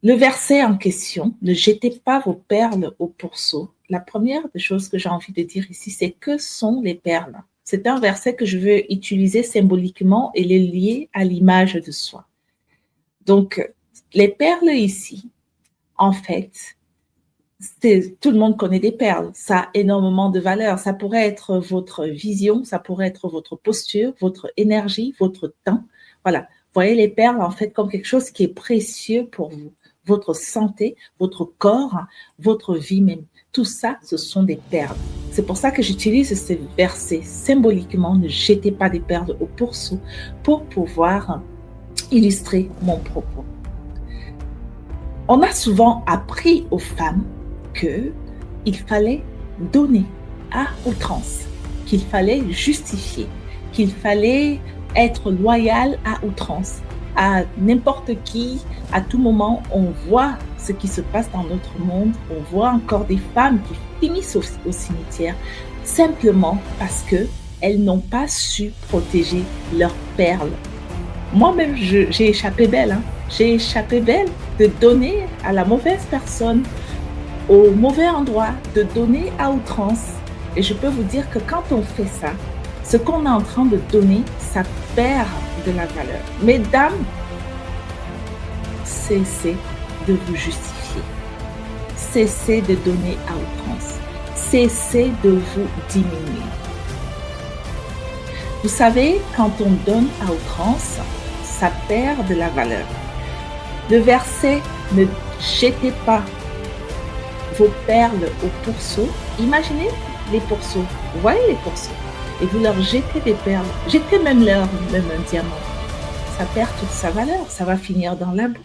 Le verset en question, ne jetez pas vos perles au pourceau. La première des choses que j'ai envie de dire ici, c'est que sont les perles? C'est un verset que je veux utiliser symboliquement et les lier à l'image de soi. Donc, les perles ici, en fait, tout le monde connaît des perles. Ça a énormément de valeur. Ça pourrait être votre vision, ça pourrait être votre posture, votre énergie, votre temps. Voilà. Vous voyez les perles, en fait, comme quelque chose qui est précieux pour vous. Votre santé, votre corps, votre vie même. Tout ça, ce sont des perles. C'est pour ça que j'utilise ce verset symboliquement. Ne jetez pas des perles au pourceau pour pouvoir illustrer mon propos. On a souvent appris aux femmes qu'il fallait donner à outrance, qu'il fallait justifier, qu'il fallait être loyal à outrance. À n'importe qui, à tout moment, on voit ce qui se passe dans notre monde, on voit encore des femmes qui finissent au cimetière simplement parce qu'elles n'ont pas su protéger leurs perles. Moi-même, j'ai échappé belle. J'ai échappé belle de donner à la mauvaise personne, au mauvais endroit, de donner à outrance. Et je peux vous dire que quand on fait ça, ce qu'on est en train de donner, ça perd de la valeur. Mesdames, cessez de vous justifier. Cessez de donner à outrance. Cessez de vous diminuer. Vous savez, quand on donne à outrance, ça perd de la valeur. Le verset « Ne jetez pas vos perles au pourceau ». Imaginez les pourceaux. Vous voyez les pourceaux. Et vous leur jetez des perles. Jetez même un diamant. Ça perd toute sa valeur. Ça va finir dans la boue.